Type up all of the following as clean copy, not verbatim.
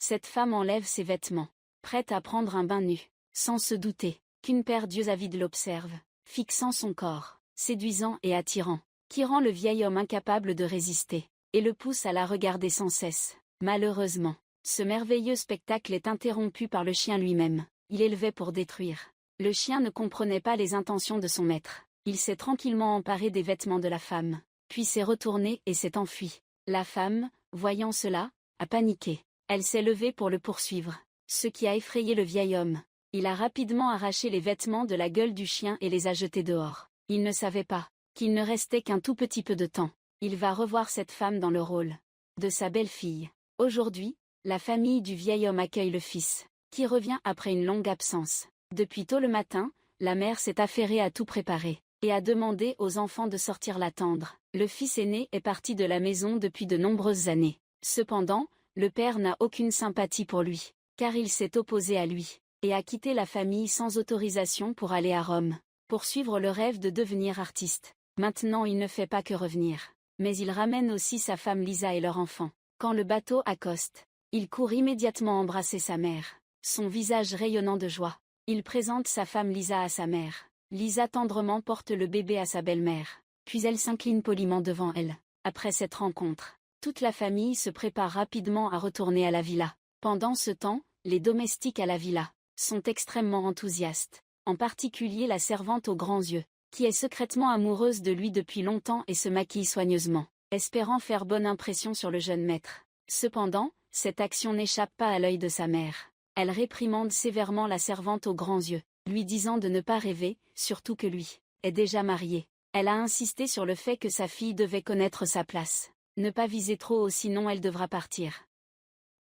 Cette femme enlève ses vêtements, prête à prendre un bain nu, sans se douter qu'une paire d'yeux avides l'observe, fixant son corps, séduisant et attirant, qui rend le vieil homme incapable de résister, et le pousse à la regarder sans cesse. Malheureusement, ce merveilleux spectacle est interrompu par le chien lui-même. Il élevait pour détruire. Le chien ne comprenait pas les intentions de son maître. Il s'est tranquillement emparé des vêtements de la femme, puis s'est retourné et s'est enfui. La femme, voyant cela, a paniqué. Elle s'est levée pour le poursuivre, ce qui a effrayé le vieil homme. Il a rapidement arraché les vêtements de la gueule du chien et les a jetés dehors. Il ne savait pas qu'il ne restait qu'un tout petit peu de temps. Il va revoir cette femme dans le rôle de sa belle-fille. Aujourd'hui, la famille du vieil homme accueille le fils, qui revient après une longue absence. Depuis tôt le matin, la mère s'est affairée à tout préparer, et a demandé aux enfants de sortir l'attendre. Le fils aîné est parti de la maison depuis de nombreuses années. Cependant, le père n'a aucune sympathie pour lui, car il s'est opposé à lui, et a quitté la famille sans autorisation pour aller à Rome, pour suivre le rêve de devenir artiste. Maintenant il ne fait pas que revenir, mais il ramène aussi sa femme Lisa et leur enfant. Quand le bateau accoste, il court immédiatement embrasser sa mère, son visage rayonnant de joie. Il présente sa femme Lisa à sa mère. Lisa tendrement porte le bébé à sa belle-mère, puis elle s'incline poliment devant elle. Après cette rencontre, toute la famille se prépare rapidement à retourner à la villa. Pendant ce temps, les domestiques à la villa sont extrêmement enthousiastes, en particulier la servante aux grands yeux, qui est secrètement amoureuse de lui depuis longtemps et se maquille soigneusement, espérant faire bonne impression sur le jeune maître. Cependant, cette action n'échappe pas à l'œil de sa mère. Elle réprimande sévèrement la servante aux grands yeux, lui disant de ne pas rêver, surtout que lui est déjà marié. Elle a insisté sur le fait que sa fille devait connaître sa place, ne pas viser trop haut sinon elle devra partir.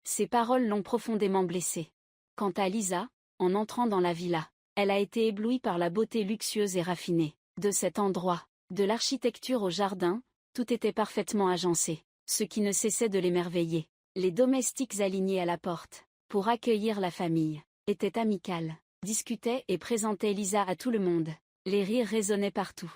Ces paroles l'ont profondément blessée. Quant à Lisa, en entrant dans la villa, elle a été éblouie par la beauté luxueuse et raffinée de cet endroit. De l'architecture au jardin, tout était parfaitement agencé, ce qui ne cessait de l'émerveiller. Les domestiques alignés à la porte, pour accueillir la famille, étaient amicales, discutaient et présentaient Lisa à tout le monde. Les rires résonnaient partout.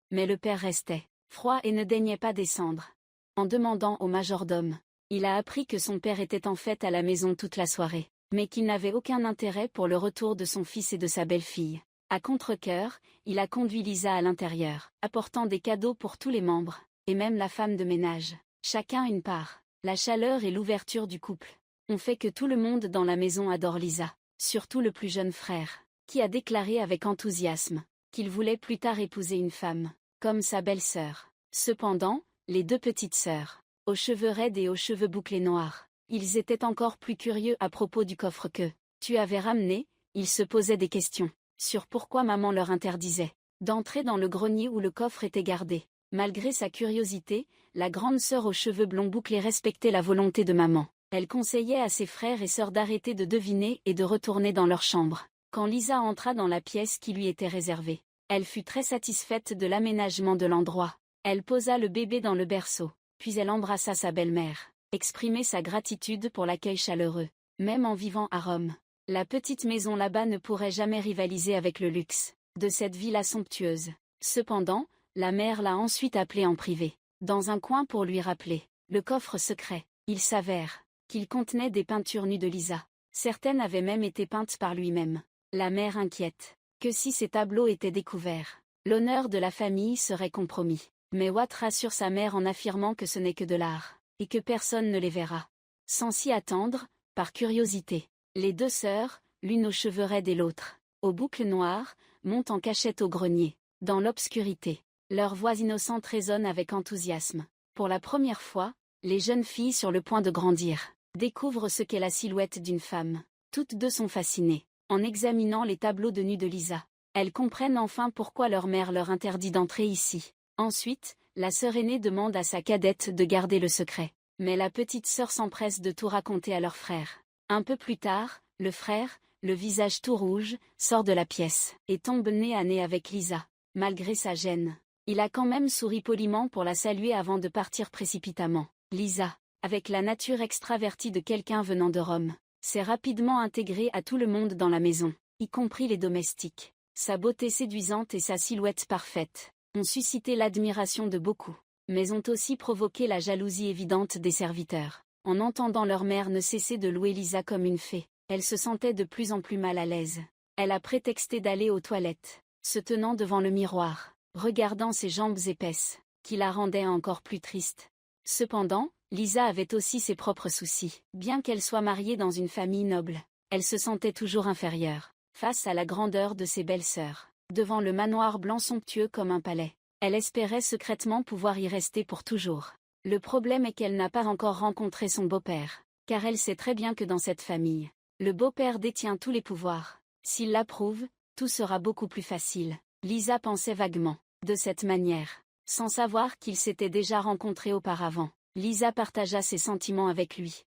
Mais le père restait froid et ne daignait pas descendre. En demandant au majordome, il a appris que son père était en fête à la maison toute la soirée, mais qu'il n'avait aucun intérêt pour le retour de son fils et de sa belle-fille. À contre-cœur, il a conduit Lisa à l'intérieur, apportant des cadeaux pour tous les membres, et même la femme de ménage. Chacun une part. La chaleur et l'ouverture du couple ont fait que tout le monde dans la maison adore Lisa, surtout le plus jeune frère, qui a déclaré avec enthousiasme qu'il voulait plus tard épouser une femme, comme sa belle-sœur. Cependant, les deux petites sœurs, aux cheveux raides et aux cheveux bouclés noirs, ils étaient encore plus curieux à propos du coffre que tu avais ramené. Ils se posaient des questions sur pourquoi maman leur interdisait d'entrer dans le grenier où le coffre était gardé. Malgré sa curiosité, la grande sœur aux cheveux blonds bouclés respectait la volonté de maman. Elle conseillait à ses frères et sœurs d'arrêter de deviner et de retourner dans leur chambre. Quand Lisa entra dans la pièce qui lui était réservée, elle fut très satisfaite de l'aménagement de l'endroit. Elle posa le bébé dans le berceau, puis elle embrassa sa belle-mère, exprimait sa gratitude pour l'accueil chaleureux. Même en vivant à Rome, la petite maison là-bas ne pourrait jamais rivaliser avec le luxe de cette villa somptueuse. Cependant, la mère l'a ensuite appelé en privé, dans un coin pour lui rappeler le coffre secret. Il s'avère qu'il contenait des peintures nues de Lisa. Certaines avaient même été peintes par lui-même. La mère inquiète que si ces tableaux étaient découverts, l'honneur de la famille serait compromis. Mais Watt rassure sa mère en affirmant que ce n'est que de l'art, et que personne ne les verra. Sans s'y attendre, par curiosité, les deux sœurs, l'une aux cheveux raides et l'autre aux boucles noires, montent en cachette au grenier. Dans l'obscurité, leurs voix innocentes résonnent avec enthousiasme. Pour la première fois, les jeunes filles sur le point de grandir découvrent ce qu'est la silhouette d'une femme. Toutes deux sont fascinées, en examinant les tableaux de nus de Lisa. Elles comprennent enfin pourquoi leur mère leur interdit d'entrer ici. Ensuite, la sœur aînée demande à sa cadette de garder le secret. Mais la petite sœur s'empresse de tout raconter à leur frère. Un peu plus tard, le frère, le visage tout rouge, sort de la pièce et tombe nez à nez avec Lisa. Malgré sa gêne, il a quand même souri poliment pour la saluer avant de partir précipitamment. Lisa, avec la nature extravertie de quelqu'un venant de Rome, s'est rapidement intégrée à tout le monde dans la maison, y compris les domestiques. Sa beauté séduisante et sa silhouette parfaite ont suscité l'admiration de beaucoup, mais ont aussi provoqué la jalousie évidente des serviteurs. En entendant leur mère ne cesser de louer Lisa comme une fée, elle se sentait de plus en plus mal à l'aise. Elle a prétexté d'aller aux toilettes, se tenant devant le miroir, regardant ses jambes épaisses, qui la rendaient encore plus triste. Cependant, Lisa avait aussi ses propres soucis. Bien qu'elle soit mariée dans une famille noble, elle se sentait toujours inférieure, face à la grandeur de ses belles-sœurs, devant le manoir blanc somptueux comme un palais. Elle espérait secrètement pouvoir y rester pour toujours. Le problème est qu'elle n'a pas encore rencontré son beau-père, car elle sait très bien que dans cette famille, le beau-père détient tous les pouvoirs. S'il l'approuve, tout sera beaucoup plus facile. Lisa pensait vaguement, de cette manière, sans savoir qu'ils s'étaient déjà rencontrés auparavant. Lisa partagea ses sentiments avec lui,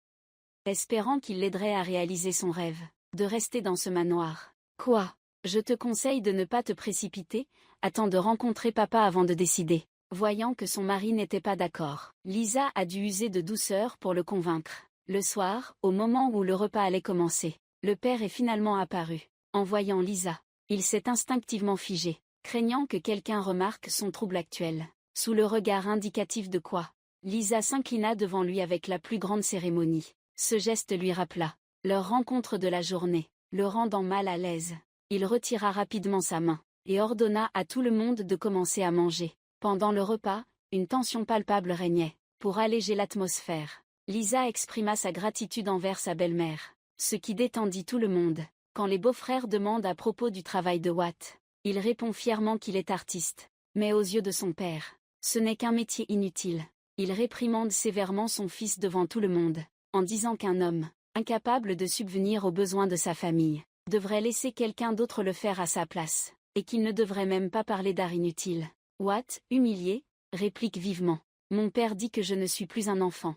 espérant qu'il l'aiderait à réaliser son rêve, de rester dans ce manoir. Quoi? Je te conseille de ne pas te précipiter, attends de rencontrer papa avant de décider. Voyant que son mari n'était pas d'accord, Lisa a dû user de douceur pour le convaincre. Le soir, au moment où le repas allait commencer, le père est finalement apparu. En voyant Lisa, il s'est instinctivement figé, craignant que quelqu'un remarque son trouble actuel. Sous le regard indicatif de quoi, Lisa s'inclina devant lui avec la plus grande cérémonie. Ce geste lui rappela leur rencontre de la journée, le rendant mal à l'aise. Il retira rapidement sa main, et ordonna à tout le monde de commencer à manger. Pendant le repas, une tension palpable régnait. Pour alléger l'atmosphère, Lisa exprima sa gratitude envers sa belle-mère, ce qui détendit tout le monde. Quand les beaux-frères demandent à propos du travail de Watt, il répond fièrement qu'il est artiste. Mais aux yeux de son père, ce n'est qu'un métier inutile. Il réprimande sévèrement son fils devant tout le monde, en disant qu'un homme, incapable de subvenir aux besoins de sa famille, devrait laisser quelqu'un d'autre le faire à sa place, et qu'il ne devrait même pas parler d'art inutile. Watt, humilié, réplique vivement. Mon père dit que je ne suis plus un enfant.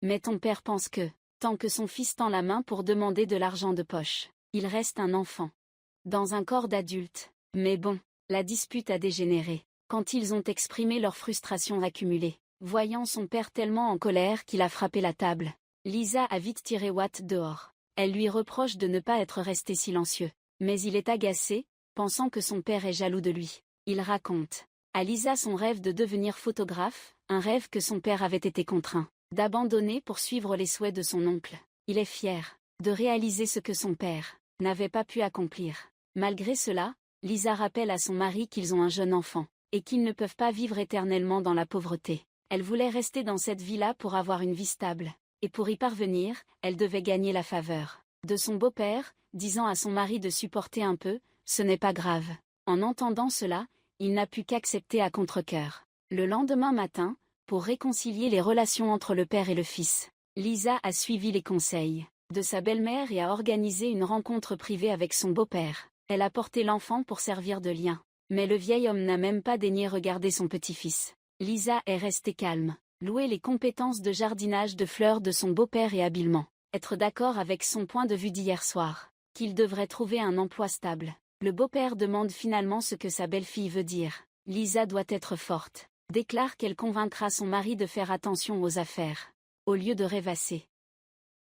Mais ton père pense que, tant que son fils tend la main pour demander de l'argent de poche, il reste un enfant. Dans un corps d'adulte. Mais bon, la dispute a dégénéré, quand ils ont exprimé leur frustration accumulée. Voyant son père tellement en colère qu'il a frappé la table, Lisa a vite tiré Watt dehors. Elle lui reproche de ne pas être resté silencieux. Mais il est agacé, pensant que son père est jaloux de lui. Il raconte à Lisa son rêve de devenir photographe, un rêve que son père avait été contraint d'abandonner pour suivre les souhaits de son oncle. Il est fier de réaliser ce que son père n'avait pas pu accomplir. Malgré cela, Lisa rappelle à son mari qu'ils ont un jeune enfant, et qu'ils ne peuvent pas vivre éternellement dans la pauvreté. Elle voulait rester dans cette vie-là pour avoir une vie stable, et pour y parvenir, elle devait gagner la faveur de son beau-père, disant à son mari de supporter un peu, ce n'est pas grave. En entendant cela, il n'a pu qu'accepter à contre-cœur. Le lendemain matin, pour réconcilier les relations entre le père et le fils, Lisa a suivi les conseils de sa belle-mère et a organisé une rencontre privée avec son beau-père. Elle a porté l'enfant pour servir de lien. Mais le vieil homme n'a même pas daigné regarder son petit-fils. Lisa est restée calme, louer les compétences de jardinage de fleurs de son beau-père et habilement être d'accord avec son point de vue d'hier soir, qu'il devrait trouver un emploi stable. Le beau-père demande finalement ce que sa belle-fille veut dire. Lisa doit être forte, déclare qu'elle convaincra son mari de faire attention aux affaires, au lieu de rêvasser.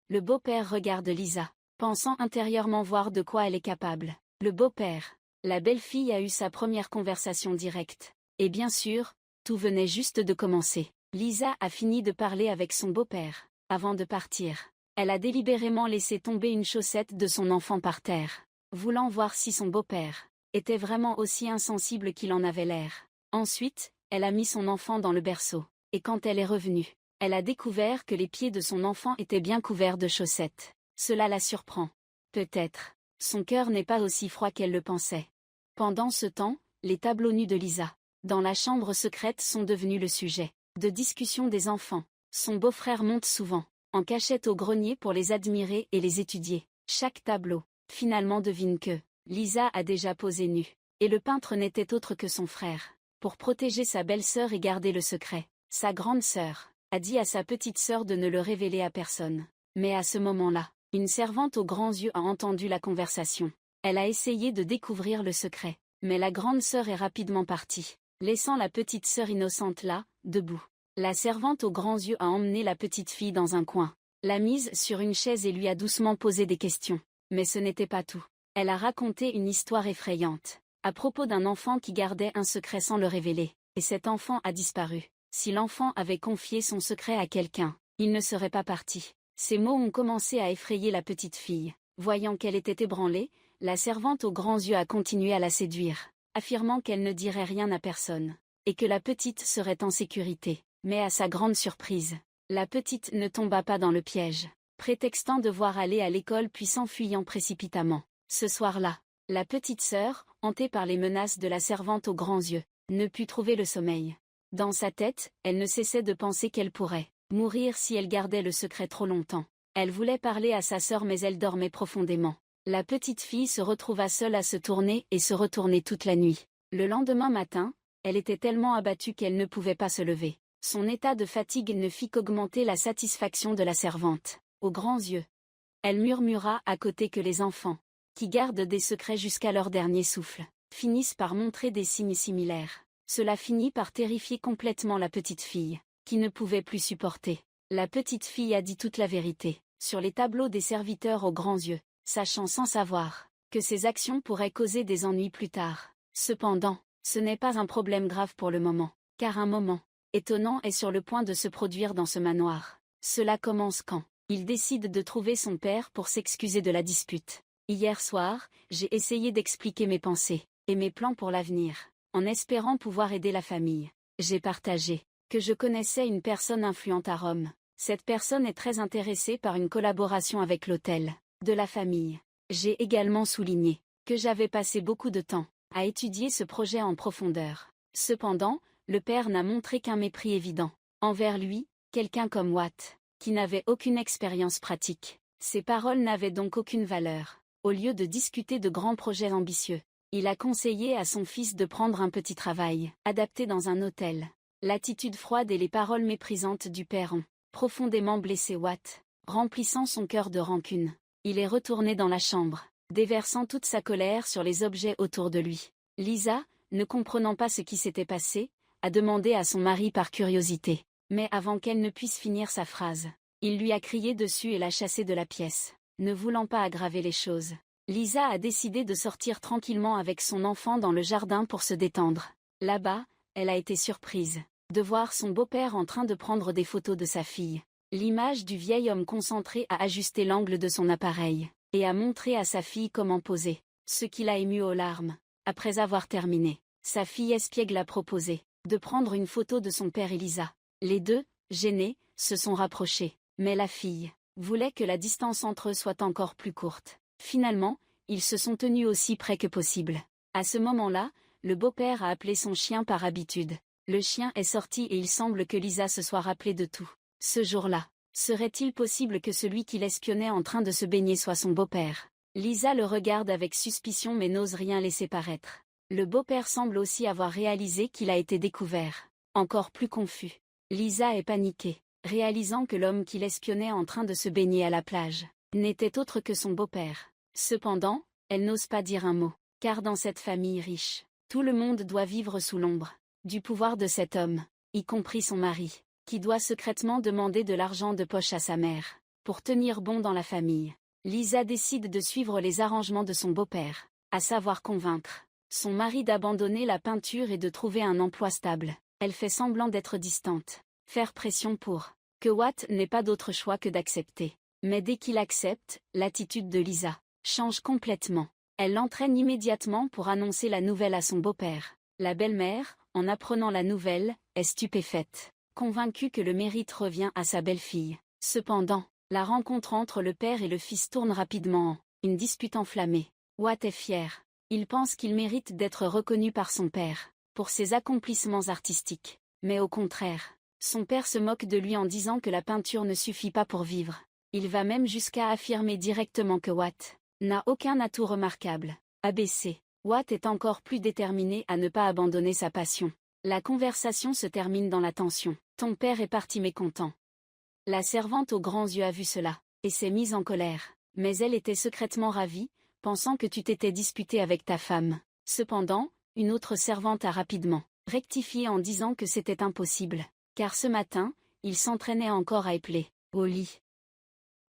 Le beau-père regarde Lisa, pensant intérieurement voir de quoi elle est capable. Le beau-père, la belle-fille a eu sa première conversation directe. Et bien sûr, tout venait juste de commencer. Lisa a fini de parler avec son beau-père. Avant de partir, elle a délibérément laissé tomber une chaussette de son enfant par terre, voulant voir si son beau-père était vraiment aussi insensible qu'il en avait l'air. Ensuite, elle a mis son enfant dans le berceau, et quand elle est revenue, elle a découvert que les pieds de son enfant étaient bien couverts de chaussettes. Cela la surprend. Peut-être, son cœur n'est pas aussi froid qu'elle le pensait. Pendant ce temps, les tableaux nus de Lisa, dans la chambre secrète sont devenus le sujet de discussion des enfants. Son beau-frère monte souvent, en cachette au grenier pour les admirer et les étudier. Chaque tableau, finalement devine que Lisa a déjà posé nue, et le peintre n'était autre que son frère. Pour protéger sa belle-sœur et garder le secret, sa grande sœur a dit à sa petite sœur de ne le révéler à personne. Mais à ce moment-là, une servante aux grands yeux a entendu la conversation. Elle a essayé de découvrir le secret, mais la grande sœur est rapidement partie, laissant la petite sœur innocente là, debout. La servante aux grands yeux a emmené la petite fille dans un coin, l'a mise sur une chaise et lui a doucement posé des questions. Mais ce n'était pas tout. Elle a raconté une histoire effrayante, à propos d'un enfant qui gardait un secret sans le révéler, et cet enfant a disparu. Si l'enfant avait confié son secret à quelqu'un, il ne serait pas parti. Ces mots ont commencé à effrayer la petite fille. Voyant qu'elle était ébranlée, la servante aux grands yeux a continué à la séduire, affirmant qu'elle ne dirait rien à personne, et que la petite serait en sécurité. Mais à sa grande surprise, la petite ne tomba pas dans le piège, prétextant devoir aller à l'école puis s'enfuyant précipitamment. Ce soir-là, la petite sœur, hantée par les menaces de la servante aux grands yeux, ne put trouver le sommeil. Dans sa tête, elle ne cessait de penser qu'elle pourrait mourir si elle gardait le secret trop longtemps. Elle voulait parler à sa sœur mais elle dormait profondément. La petite fille se retrouva seule à se tourner et se retourner toute la nuit. Le lendemain matin, elle était tellement abattue qu'elle ne pouvait pas se lever. Son état de fatigue ne fit qu'augmenter la satisfaction de la servante, aux grands yeux. Elle murmura à côté que les enfants, qui gardent des secrets jusqu'à leur dernier souffle, finissent par montrer des signes similaires. Cela finit par terrifier complètement la petite fille, qui ne pouvait plus supporter. La petite fille a dit toute la vérité, sur les tableaux des serviteurs aux grands yeux, sachant sans savoir, que ses actions pourraient causer des ennuis plus tard. Cependant, ce n'est pas un problème grave pour le moment, car un moment étonnant est sur le point de se produire dans ce manoir. Cela commence quand il décide de trouver son père pour s'excuser de la dispute. Hier soir, j'ai essayé d'expliquer mes pensées et mes plans pour l'avenir, en espérant pouvoir aider la famille. J'ai partagé que je connaissais une personne influente à Rome. Cette personne est très intéressée par une collaboration avec l'hôtel de la famille. J'ai également souligné que j'avais passé beaucoup de temps à étudier ce projet en profondeur. Cependant, le père n'a montré qu'un mépris évident envers lui, quelqu'un comme Watt, qui n'avait aucune expérience pratique. Ses paroles n'avaient donc aucune valeur. Au lieu de discuter de grands projets ambitieux, il a conseillé à son fils de prendre un petit travail adapté dans un hôtel. L'attitude froide et les paroles méprisantes du père ont profondément blessé Watt, remplissant son cœur de rancune. Il est retourné dans la chambre, déversant toute sa colère sur les objets autour de lui. Lisa, ne comprenant pas ce qui s'était passé, a demandé à son mari par curiosité. Mais avant qu'elle ne puisse finir sa phrase, il lui a crié dessus et l'a chassée de la pièce. Ne voulant pas aggraver les choses, Lisa a décidé de sortir tranquillement avec son enfant dans le jardin pour se détendre. Là-bas, elle a été surprise de voir son beau-père en train de prendre des photos de sa fille. L'image du vieil homme concentré à ajuster l'angle de son appareil et à montrer à sa fille comment poser, ce qui l'a ému aux larmes. Après avoir terminé, sa fille espiègle a proposé de prendre une photo de son père et Lisa. Les deux, gênés, se sont rapprochés, mais la fille voulait que la distance entre eux soit encore plus courte. Finalement, ils se sont tenus aussi près que possible. À ce moment-là, le beau-père a appelé son chien par habitude. Le chien est sorti et il semble que Lisa se soit rappelée de tout. Ce jour-là, serait-il possible que celui qui l'espionnait en train de se baigner soit son beau-père? Lisa le regarde avec suspicion mais n'ose rien laisser paraître. Le beau-père semble aussi avoir réalisé qu'il a été découvert. Encore plus confus, Lisa est paniquée, réalisant que l'homme qui l'espionnait en train de se baigner à la plage n'était autre que son beau-père. Cependant, elle n'ose pas dire un mot, car dans cette famille riche, tout le monde doit vivre sous l'ombre du pouvoir de cet homme, y compris son mari, qui doit secrètement demander de l'argent de poche à sa mère, pour tenir bon dans la famille. Lisa décide de suivre les arrangements de son beau-père, à savoir convaincre son mari d'abandonner la peinture et de trouver un emploi stable. Elle fait semblant d'être distante, faire pression pour que Watt n'ait pas d'autre choix que d'accepter. Mais dès qu'il accepte, l'attitude de Lisa change complètement. Elle l'entraîne immédiatement pour annoncer la nouvelle à son beau-père. La belle-mère, en apprenant la nouvelle, est stupéfaite, convaincue que le mérite revient à sa belle-fille. Cependant, la rencontre entre le père et le fils tourne rapidement en une dispute enflammée. Watt est fier. Il pense qu'il mérite d'être reconnu par son père pour ses accomplissements artistiques. Mais au contraire, son père se moque de lui en disant que la peinture ne suffit pas pour vivre. Il va même jusqu'à affirmer directement que Watt n'a aucun atout remarquable. Abaissé, Watt est encore plus déterminé à ne pas abandonner sa passion. La conversation se termine dans la tension. Ton père est parti mécontent. La servante aux grands yeux a vu cela, et s'est mise en colère. Mais elle était secrètement ravie, pensant que tu t'étais disputé avec ta femme. Cependant, une autre servante a rapidement rectifié en disant que c'était impossible, car ce matin, il s'entraînait encore à épeler au lit.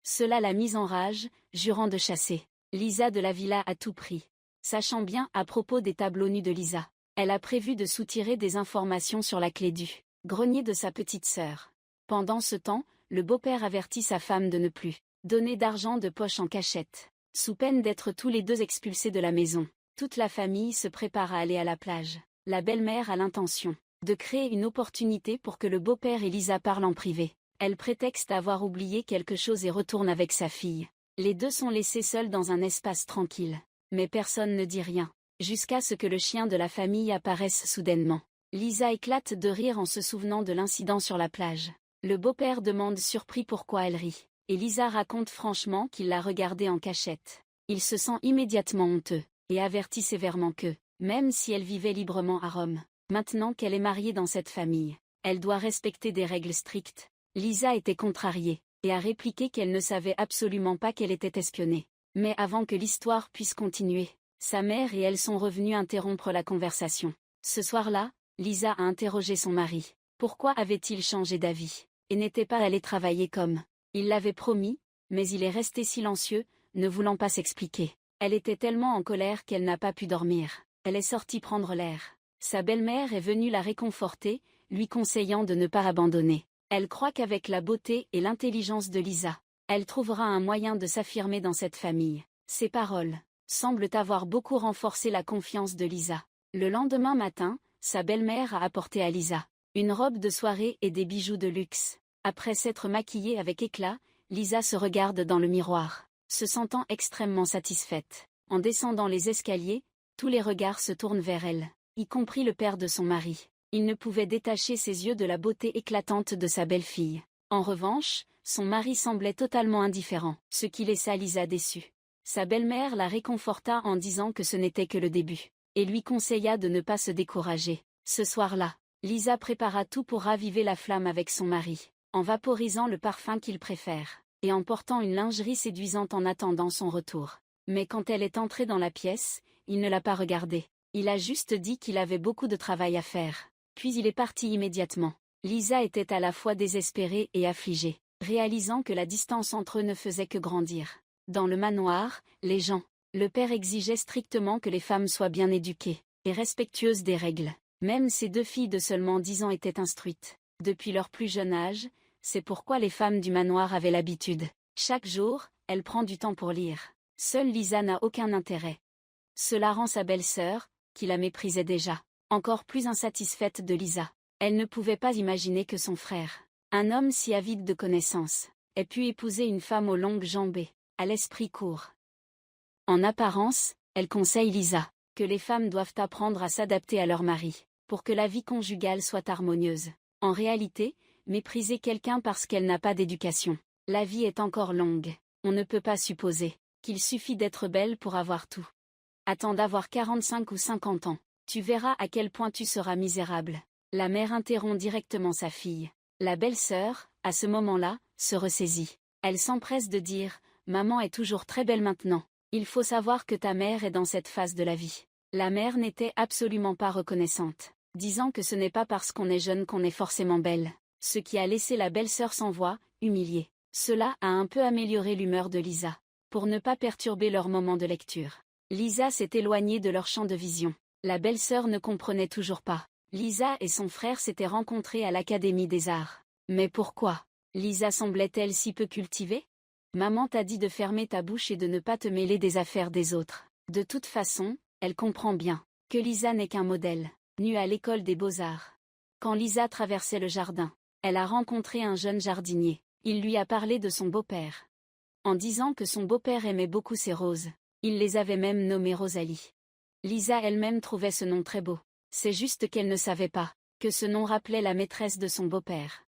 Cela l'a mise en rage, jurant de chasser Lisa de la villa à tout prix. Sachant bien à propos des tableaux nus de Lisa, elle a prévu de soutirer des informations sur la clé du grenier de sa petite sœur. Pendant ce temps, le beau-père avertit sa femme de ne plus donner d'argent de poche en cachette, sous peine d'être tous les deux expulsés de la maison. Toute la famille se prépare à aller à la plage. La belle-mère a l'intention de créer une opportunité pour que le beau-père et Lisa parlent en privé. Elle prétexte avoir oublié quelque chose et retourne avec sa fille. Les deux sont laissés seuls dans un espace tranquille. Mais personne ne dit rien, jusqu'à ce que le chien de la famille apparaisse soudainement. Lisa éclate de rire en se souvenant de l'incident sur la plage. Le beau-père demande surpris pourquoi elle rit, et Lisa raconte franchement qu'il l'a regardée en cachette. Il se sent immédiatement honteux, et avertit sévèrement que, même si elle vivait librement à Rome, maintenant qu'elle est mariée dans cette famille, elle doit respecter des règles strictes. Lisa était contrariée, et a répliqué qu'elle ne savait absolument pas qu'elle était espionnée. Mais avant que l'histoire puisse continuer, sa mère et elle sont revenues interrompre la conversation. Ce soir-là, Lisa a interrogé son mari. Pourquoi avait-il changé d'avis, et n'était pas allé travailler comme il l'avait promis, mais il est resté silencieux, ne voulant pas s'expliquer. Elle était tellement en colère qu'elle n'a pas pu dormir. Elle est sortie prendre l'air. Sa belle-mère est venue la réconforter, lui conseillant de ne pas abandonner. Elle croit qu'avec la beauté et l'intelligence de Lisa, elle trouvera un moyen de s'affirmer dans cette famille. Ces paroles semblent avoir beaucoup renforcé la confiance de Lisa. Le lendemain matin, sa belle-mère a apporté à Lisa une robe de soirée et des bijoux de luxe. Après s'être maquillée avec éclat, Lisa se regarde dans le miroir, se sentant extrêmement satisfaite. En descendant les escaliers, tous les regards se tournent vers elle, y compris le père de son mari. Il ne pouvait détacher ses yeux de la beauté éclatante de sa belle-fille. En revanche, son mari semblait totalement indifférent, ce qui laissa Lisa déçue. Sa belle-mère la réconforta en disant que ce n'était que le début, et lui conseilla de ne pas se décourager. Ce soir-là, Lisa prépara tout pour raviver la flamme avec son mari, en vaporisant le parfum qu'il préfère, et en portant une lingerie séduisante en attendant son retour. Mais quand elle est entrée dans la pièce, il ne l'a pas regardée. Il a juste dit qu'il avait beaucoup de travail à faire. Puis il est parti immédiatement. Lisa était à la fois désespérée et affligée, réalisant que la distance entre eux ne faisait que grandir. Dans le manoir, le père exigeait strictement que les femmes soient bien éduquées et respectueuses des règles. Même ses deux filles de seulement 10 ans étaient instruites depuis leur plus jeune âge, c'est pourquoi les femmes du manoir avaient l'habitude. Chaque jour, elle prend du temps pour lire. Seule Lisa n'a aucun intérêt. Cela rend sa belle-sœur, qui la méprisait déjà, encore plus insatisfaite de Lisa. Elle ne pouvait pas imaginer que son frère, un homme si avide de connaissances, ait pu épouser une femme aux longues jambes et à l'esprit court. En apparence, elle conseille Lisa que les femmes doivent apprendre à s'adapter à leur mari, pour que la vie conjugale soit harmonieuse. En réalité, mépriser quelqu'un parce qu'elle n'a pas d'éducation. La vie est encore longue. On ne peut pas supposer qu'il suffit d'être belle pour avoir tout. Attends d'avoir 45 ou 50 ans. Tu verras à quel point tu seras misérable. La mère interrompt directement sa fille. La belle-sœur, à ce moment-là, se ressaisit. Elle s'empresse de dire « Maman est toujours très belle maintenant. Il faut savoir que ta mère est dans cette phase de la vie. » La mère n'était absolument pas reconnaissante, disant que ce n'est pas parce qu'on est jeune qu'on est forcément belle, ce qui a laissé la belle-sœur sans voix, humiliée. Cela a un peu amélioré l'humeur de Lisa, pour ne pas perturber leur moment de lecture. Lisa s'est éloignée de leur champ de vision. La belle-sœur ne comprenait toujours pas. Lisa et son frère s'étaient rencontrés à l'Académie des Arts. Mais pourquoi Lisa semblait-elle si peu cultivée? Maman t'a dit de fermer ta bouche et de ne pas te mêler des affaires des autres. De toute façon, elle comprend bien que Lisa n'est qu'un modèle, nue à l'école des beaux-arts. Quand Lisa traversait le jardin, elle a rencontré un jeune jardinier. Il lui a parlé de son beau-père. En disant que son beau-père aimait beaucoup ses roses, il les avait même nommées Rosalie. Lisa elle-même trouvait ce nom très beau. C'est juste qu'elle ne savait pas que ce nom rappelait la maîtresse de son beau-père.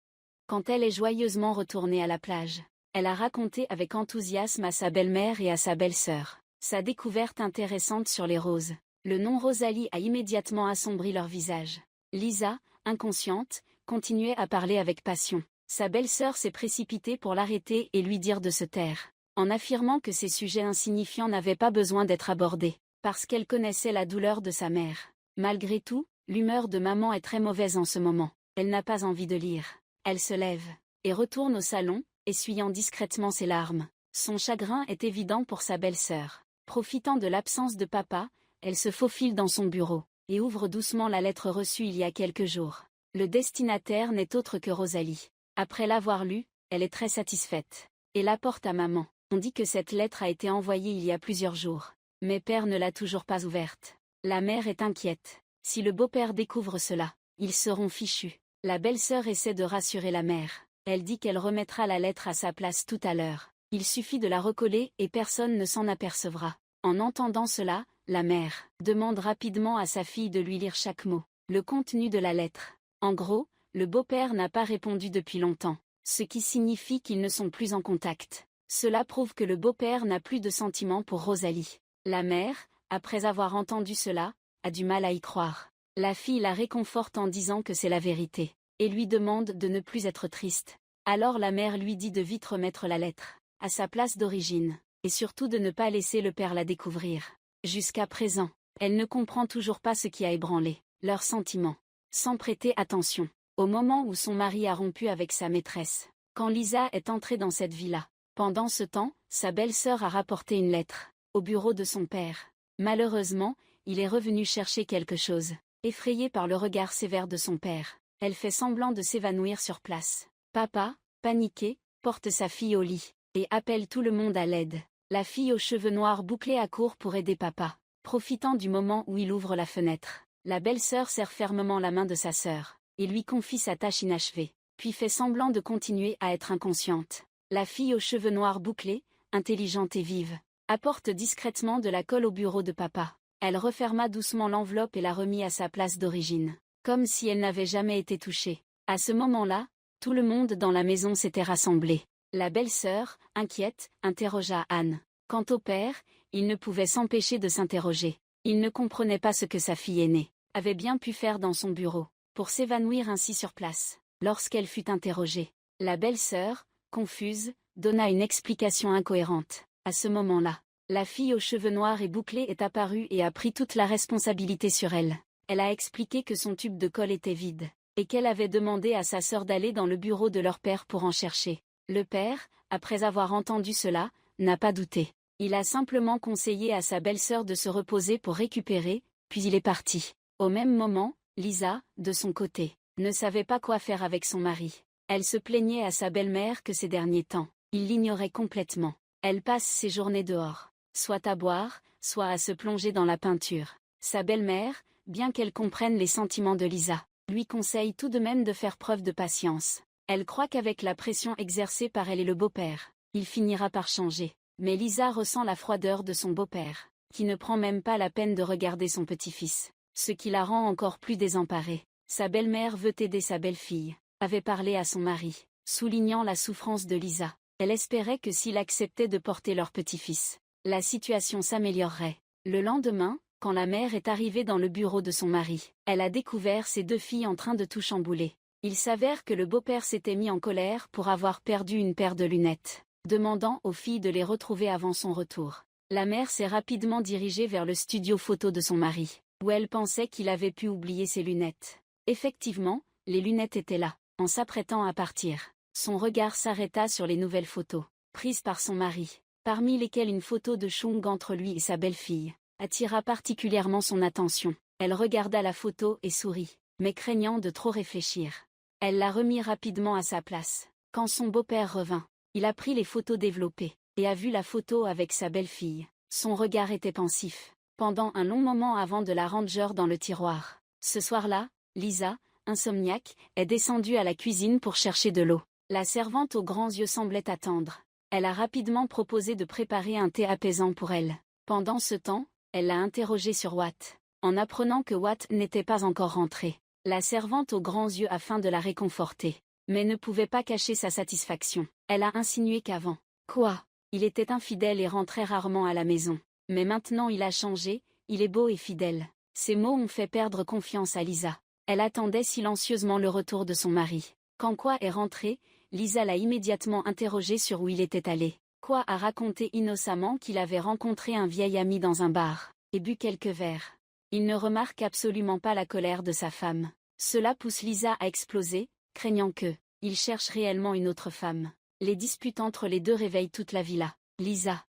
Quand elle est joyeusement retournée à la plage, elle a raconté avec enthousiasme à sa belle-mère et à sa belle-sœur sa découverte intéressante sur les roses. Le nom Rosalie a immédiatement assombri leur visage. Lisa, inconsciente, continuait à parler avec passion. Sa belle-sœur s'est précipitée pour l'arrêter et lui dire de se taire, en affirmant que ces sujets insignifiants n'avaient pas besoin d'être abordés, parce qu'elle connaissait la douleur de sa mère. Malgré tout, l'humeur de maman est très mauvaise en ce moment. Elle n'a pas envie de lire. Elle se lève et retourne au salon, essuyant discrètement ses larmes. Son chagrin est évident pour sa belle-sœur. Profitant de l'absence de papa, elle se faufile dans son bureau et ouvre doucement la lettre reçue il y a quelques jours. Le destinataire n'est autre que Rosalie. Après l'avoir lue, elle est très satisfaite. Et la porte à maman. On dit que cette lettre a été envoyée il y a plusieurs jours. Mais père ne l'a toujours pas ouverte. La mère est inquiète. Si le beau-père découvre cela, ils seront fichus. La belle-sœur essaie de rassurer la mère. Elle dit qu'elle remettra la lettre à sa place tout à l'heure. Il suffit de la recoller et personne ne s'en apercevra. En entendant cela, la mère demande rapidement à sa fille de lui lire chaque mot. Le contenu de la lettre. En gros, le beau-père n'a pas répondu depuis longtemps, ce qui signifie qu'ils ne sont plus en contact. Cela prouve que le beau-père n'a plus de sentiments pour Rosalie. La mère, après avoir entendu cela, a du mal à y croire. La fille la réconforte en disant que c'est la vérité, et lui demande de ne plus être triste. Alors la mère lui dit de vite remettre la lettre à sa place d'origine, et surtout de ne pas laisser le père la découvrir. Jusqu'à présent, elle ne comprend toujours pas ce qui a ébranlé leurs sentiments. Sans prêter attention, au moment où son mari a rompu avec sa maîtresse, quand Lisa est entrée dans cette villa. Pendant ce temps, sa belle-sœur a rapporté une lettre au bureau de son père. Malheureusement, il est revenu chercher quelque chose. Effrayée par le regard sévère de son père, elle fait semblant de s'évanouir sur place. Papa, paniqué, porte sa fille au lit et appelle tout le monde à l'aide. La fille aux cheveux noirs bouclés accourt pour aider papa, profitant du moment où il ouvre la fenêtre. La belle-sœur serre fermement la main de sa sœur et lui confie sa tâche inachevée, puis fait semblant de continuer à être inconsciente. La fille aux cheveux noirs bouclés, intelligente et vive, apporte discrètement de la colle au bureau de papa. Elle referma doucement l'enveloppe et la remit à sa place d'origine, comme si elle n'avait jamais été touchée. À ce moment-là, tout le monde dans la maison s'était rassemblé. La belle-sœur, inquiète, interrogea Anne. Quant au père, il ne pouvait s'empêcher de s'interroger. Il ne comprenait pas ce que sa fille aînée avait bien pu faire dans son bureau, pour s'évanouir ainsi sur place. Lorsqu'elle fut interrogée, la belle-sœur, confuse, donna une explication incohérente. À ce moment-là, la fille aux cheveux noirs et bouclés est apparue et a pris toute la responsabilité sur elle. Elle a expliqué que son tube de colle était vide, et qu'elle avait demandé à sa sœur d'aller dans le bureau de leur père pour en chercher. Le père, après avoir entendu cela, n'a pas douté. Il a simplement conseillé à sa belle-sœur de se reposer pour récupérer, puis il est parti. Au même moment, Lisa, de son côté, ne savait pas quoi faire avec son mari. Elle se plaignait à sa belle-mère que ces derniers temps, il l'ignorait complètement. Elle passe ses journées dehors, soit à boire, soit à se plonger dans la peinture. Sa belle-mère, bien qu'elle comprenne les sentiments de Lisa, lui conseille tout de même de faire preuve de patience. Elle croit qu'avec la pression exercée par elle et le beau-père, il finira par changer. Mais Lisa ressent la froideur de son beau-père, qui ne prend même pas la peine de regarder son petit-fils, ce qui la rend encore plus désemparée. Sa belle-mère veut aider sa belle-fille, avait parlé à son mari, soulignant la souffrance de Lisa. Elle espérait que s'il acceptait de porter leur petit-fils, la situation s'améliorerait. Le lendemain, quand la mère est arrivée dans le bureau de son mari, elle a découvert ses deux filles en train de tout chambouler. Il s'avère que le beau-père s'était mis en colère pour avoir perdu une paire de lunettes, demandant aux filles de les retrouver avant son retour. La mère s'est rapidement dirigée vers le studio photo de son mari, où elle pensait qu'il avait pu oublier ses lunettes. Effectivement, les lunettes étaient là. En s'apprêtant à partir, son regard s'arrêta sur les nouvelles photos, prises par son mari, parmi lesquelles une photo de Chung entre lui et sa belle-fille attira particulièrement son attention. Elle regarda la photo et sourit, mais craignant de trop réfléchir. Elle la remit rapidement à sa place. Quand son beau-père revint, il a pris les photos développées, et a vu la photo avec sa belle-fille. Son regard était pensif, pendant un long moment avant de la ranger dans le tiroir. Ce soir-là, Lisa, insomniaque, est descendue à la cuisine pour chercher de l'eau. La servante aux grands yeux semblait attendre. Elle a rapidement proposé de préparer un thé apaisant pour elle. Pendant ce temps, elle l'a interrogé sur Watt. En apprenant que Watt n'était pas encore rentré, la servante aux grands yeux afin de la réconforter, mais ne pouvait pas cacher sa satisfaction. Elle a insinué qu'avant, quoi, il était infidèle et rentrait rarement à la maison. Mais maintenant il a changé, il est beau et fidèle. Ces mots ont fait perdre confiance à Lisa. Elle attendait silencieusement le retour de son mari. Quand Quoi est rentré, Lisa l'a immédiatement interrogé sur où il était allé. Quoi a raconté innocemment qu'il avait rencontré un vieil ami dans un bar, et bu quelques verres. Il ne remarque absolument pas la colère de sa femme. Cela pousse Lisa à exploser, craignant que, il cherche réellement une autre femme. Les disputes entre les deux réveillent toute la villa. Lisa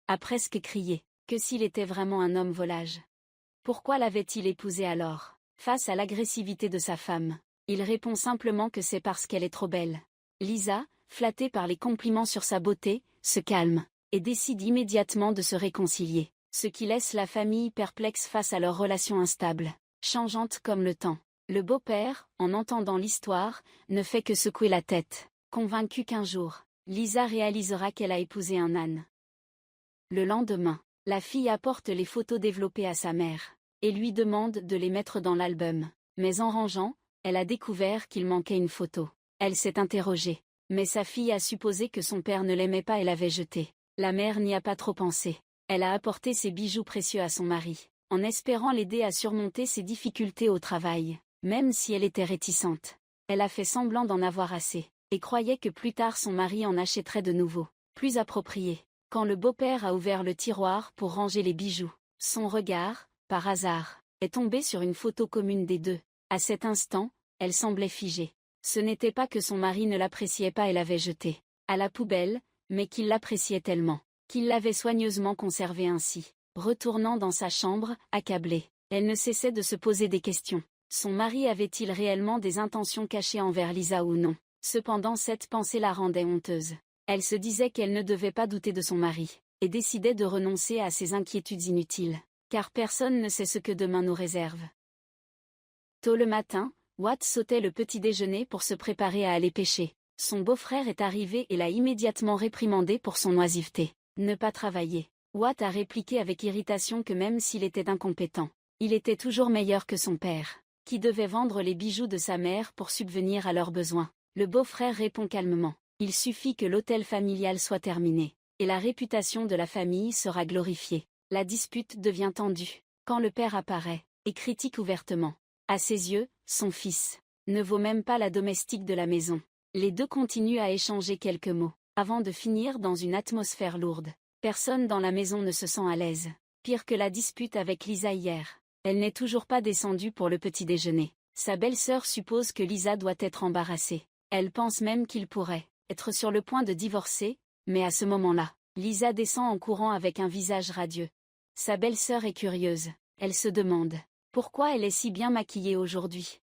a presque crié, que s'il était vraiment un homme volage. Pourquoi l'avait-il épousé alors? Face à l'agressivité de sa femme, il répond simplement que c'est parce qu'elle est trop belle. Lisa, flatté par les compliments sur sa beauté, se calme, et décide immédiatement de se réconcilier, ce qui laisse la famille perplexe face à leur relation instable, changeante comme le temps. Le beau-père, en entendant l'histoire, ne fait que secouer la tête, convaincu qu'un jour, Lisa réalisera qu'elle a épousé un âne. Le lendemain, la fille apporte les photos développées à sa mère, et lui demande de les mettre dans l'album, mais en rangeant, elle a découvert qu'il manquait une photo. Elle s'est interrogée, mais sa fille a supposé que son père ne l'aimait pas et l'avait jeté. La mère n'y a pas trop pensé. Elle a apporté ses bijoux précieux à son mari, en espérant l'aider à surmonter ses difficultés au travail, même si elle était réticente. Elle a fait semblant d'en avoir assez, et croyait que plus tard son mari en achèterait de nouveaux, plus appropriés. Quand le beau-père a ouvert le tiroir pour ranger les bijoux, son regard, par hasard, est tombé sur une photo commune des deux. À cet instant, elle semblait figée. Ce n'était pas que son mari ne l'appréciait pas et l'avait jetée à la poubelle, mais qu'il l'appréciait tellement, qu'il l'avait soigneusement conservée ainsi. Retournant dans sa chambre, accablée, elle ne cessait de se poser des questions. Son mari avait-il réellement des intentions cachées envers Lisa ou non? Cependant cette pensée la rendait honteuse. Elle se disait qu'elle ne devait pas douter de son mari, et décidait de renoncer à ses inquiétudes inutiles, car personne ne sait ce que demain nous réserve. Tôt le matin, Watt sautait le petit déjeuner pour se préparer à aller pêcher. Son beau-frère est arrivé et l'a immédiatement réprimandé pour son oisiveté. Ne pas travailler. Watt a répliqué avec irritation que même s'il était incompétent, il était toujours meilleur que son père, qui devait vendre les bijoux de sa mère pour subvenir à leurs besoins. Le beau-frère répond calmement. Il suffit que l'hôtel familial soit terminé, et la réputation de la famille sera glorifiée. La dispute devient tendue, quand le père apparaît, et critique ouvertement. À ses yeux, son fils ne vaut même pas la domestique de la maison. Les deux continuent à échanger quelques mots, avant de finir dans une atmosphère lourde. Personne dans la maison ne se sent à l'aise. Pire que la dispute avec Lisa hier. Elle n'est toujours pas descendue pour le petit déjeuner. Sa belle-sœur suppose que Lisa doit être embarrassée. Elle pense même qu'il pourrait être sur le point de divorcer, mais à ce moment-là, Lisa descend en courant avec un visage radieux. Sa belle-sœur est curieuse. Elle se demande pourquoi elle est si bien maquillée aujourd'hui.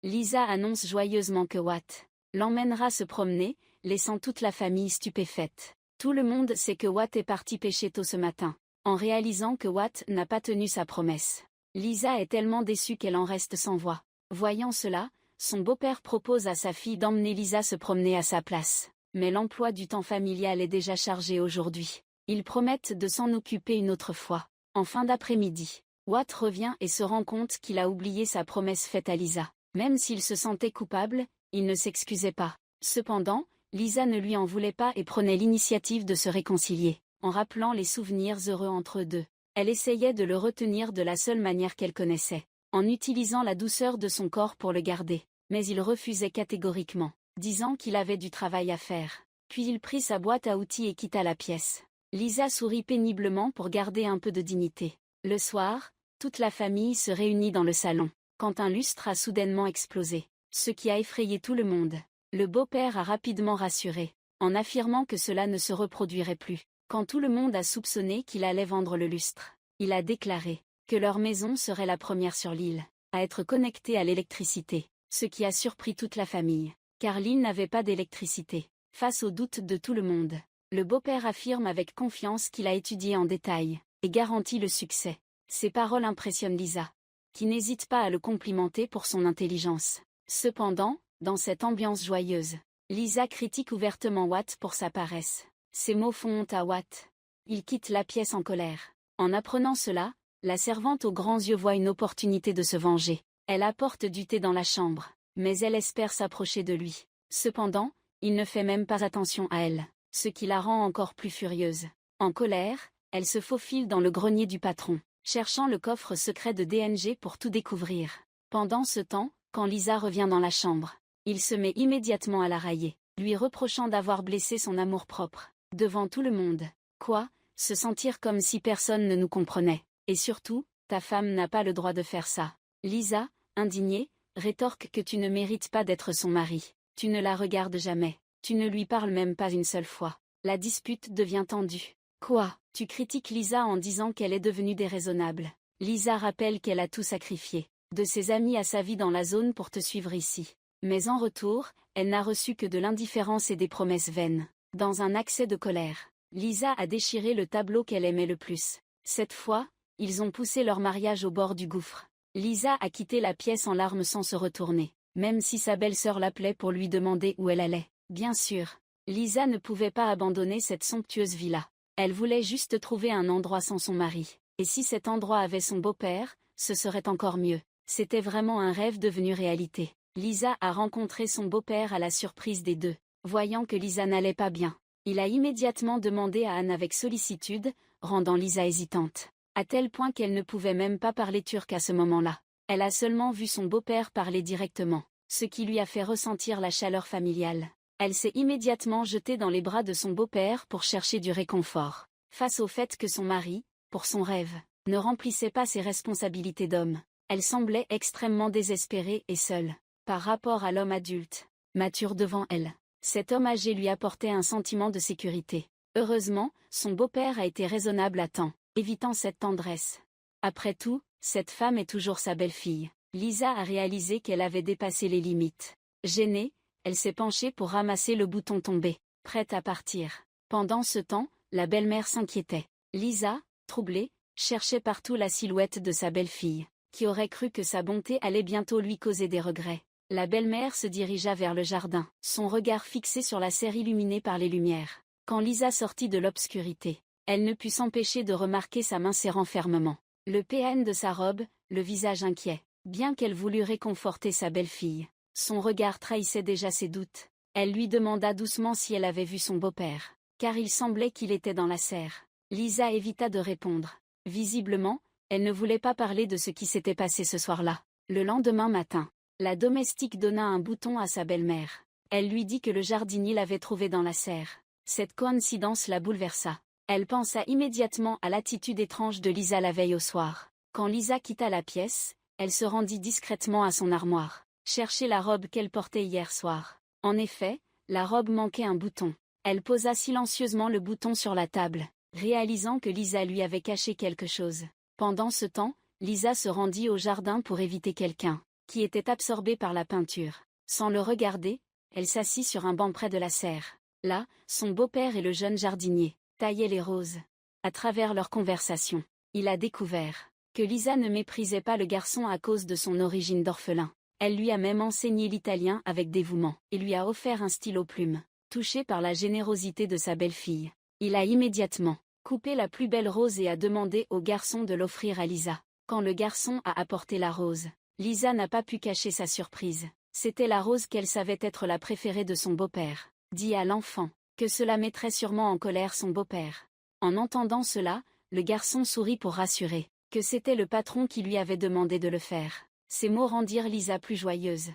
Lisa annonce joyeusement que Watt l'emmènera se promener, laissant toute la famille stupéfaite. Tout le monde sait que Watt est parti pêcher tôt ce matin, en réalisant que Watt n'a pas tenu sa promesse. Lisa est tellement déçue qu'elle en reste sans voix. Voyant cela, son beau-père propose à sa fille d'emmener Lisa se promener à sa place. Mais l'emploi du temps familial est déjà chargé aujourd'hui. Ils promettent de s'en occuper une autre fois. En fin d'après-midi, Watt revient et se rend compte qu'il a oublié sa promesse faite à Lisa. Même s'il se sentait coupable, il ne s'excusait pas. Cependant, Lisa ne lui en voulait pas et prenait l'initiative de se réconcilier, en rappelant les souvenirs heureux entre eux deux. Elle essayait de le retenir de la seule manière qu'elle connaissait, en utilisant la douceur de son corps pour le garder. Mais il refusait catégoriquement, disant qu'il avait du travail à faire. Puis il prit sa boîte à outils et quitta la pièce. Lisa sourit péniblement pour garder un peu de dignité. Le soir, toute la famille se réunit dans le salon, quand un lustre a soudainement explosé, ce qui a effrayé tout le monde. Le beau-père a rapidement rassuré, en affirmant que cela ne se reproduirait plus. Quand tout le monde a soupçonné qu'il allait vendre le lustre, il a déclaré que leur maison serait la première sur l'île à être connectée à l'électricité, ce qui a surpris toute la famille, car l'île n'avait pas d'électricité. Face aux doutes de tout le monde, le beau-père affirme avec confiance qu'il a étudié en détail, et garantit le succès. Ces paroles impressionnent Lisa, qui n'hésite pas à le complimenter pour son intelligence. Cependant, dans cette ambiance joyeuse, Lisa critique ouvertement Watt pour sa paresse. Ces mots font honte à Watt. Il quitte la pièce en colère. En apprenant cela, la servante aux grands yeux voit une opportunité de se venger. Elle apporte du thé dans la chambre, mais elle espère s'approcher de lui. Cependant, il ne fait même pas attention à elle, ce qui la rend encore plus furieuse. En colère, elle se faufile dans le grenier du patron, cherchant le coffre secret de DNG pour tout découvrir. Pendant ce temps, quand Lisa revient dans la chambre, il se met immédiatement à la railler, lui reprochant d'avoir blessé son amour-propre, devant tout le monde. Quoi, se sentir comme si personne ne nous comprenait. Et surtout, ta femme n'a pas le droit de faire ça. Lisa, indignée, rétorque que tu ne mérites pas d'être son mari. Tu ne la regardes jamais. Tu ne lui parles même pas une seule fois. La dispute devient tendue. Quoi, tu critiques Lisa en disant qu'elle est devenue déraisonnable. Lisa rappelle qu'elle a tout sacrifié, de ses amis à sa vie dans la zone pour te suivre ici. Mais en retour, elle n'a reçu que de l'indifférence et des promesses vaines. Dans un accès de colère, Lisa a déchiré le tableau qu'elle aimait le plus. Cette fois, ils ont poussé leur mariage au bord du gouffre. Lisa a quitté la pièce en larmes sans se retourner, même si sa belle-sœur l'appelait pour lui demander où elle allait. Bien sûr, Lisa ne pouvait pas abandonner cette somptueuse villa. Elle voulait juste trouver un endroit sans son mari. Et si cet endroit avait son beau-père, ce serait encore mieux. C'était vraiment un rêve devenu réalité. Lisa a rencontré son beau-père à la surprise des deux. Voyant que Lisa n'allait pas bien, il a immédiatement demandé à Anne avec sollicitude, rendant Lisa hésitante. À tel point qu'elle ne pouvait même pas parler turc à ce moment-là. Elle a seulement vu son beau-père parler directement, ce qui lui a fait ressentir la chaleur familiale. Elle s'est immédiatement jetée dans les bras de son beau-père pour chercher du réconfort, face au fait que son mari, pour son rêve, ne remplissait pas ses responsabilités d'homme. Elle semblait extrêmement désespérée et seule, par rapport à l'homme adulte, mature devant elle. Cet homme âgé lui apportait un sentiment de sécurité. Heureusement, son beau-père a été raisonnable à temps, évitant cette tendresse. Après tout, cette femme est toujours sa belle-fille. Lisa a réalisé qu'elle avait dépassé les limites. Gênée, elle s'est penchée pour ramasser le bouton tombé, prête à partir. Pendant ce temps, la belle-mère s'inquiétait. Lisa, troublée, cherchait partout la silhouette de sa belle-fille, qui aurait cru que sa bonté allait bientôt lui causer des regrets. La belle-mère se dirigea vers le jardin, son regard fixé sur la serre illuminée par les lumières. Quand Lisa sortit de l'obscurité, elle ne put s'empêcher de remarquer sa main serrant fermement le PN de sa robe, le visage inquiet. Bien qu'elle voulût réconforter sa belle-fille, son regard trahissait déjà ses doutes. Elle lui demanda doucement si elle avait vu son beau-père, car il semblait qu'il était dans la serre. Lisa évita de répondre. Visiblement, elle ne voulait pas parler de ce qui s'était passé ce soir-là. Le lendemain matin, la domestique donna un bouton à sa belle-mère. Elle lui dit que le jardinier l'avait trouvé dans la serre. Cette coïncidence la bouleversa. Elle pensa immédiatement à l'attitude étrange de Lisa la veille au soir. Quand Lisa quitta la pièce, elle se rendit discrètement à son armoire, chercher la robe qu'elle portait hier soir. En effet, la robe manquait un bouton. Elle posa silencieusement le bouton sur la table, réalisant que Lisa lui avait caché quelque chose. Pendant ce temps, Lisa se rendit au jardin pour éviter quelqu'un, qui était absorbé par la peinture. Sans le regarder, elle s'assit sur un banc près de la serre. Là, son beau-père et le jeune jardinier taillaient les roses. À travers leur conversation, il a découvert que Lisa ne méprisait pas le garçon à cause de son origine d'orphelin. Elle lui a même enseigné l'italien avec dévouement, et lui a offert un stylo plume. Touché par la générosité de sa belle-fille, il a immédiatement coupé la plus belle rose et a demandé au garçon de l'offrir à Lisa. Quand le garçon a apporté la rose, Lisa n'a pas pu cacher sa surprise. C'était la rose qu'elle savait être la préférée de son beau-père. Dit à l'enfant que cela mettrait sûrement en colère son beau-père. En entendant cela, le garçon sourit pour rassurer que c'était le patron qui lui avait demandé de le faire. Ces mots rendirent Lisa plus joyeuse.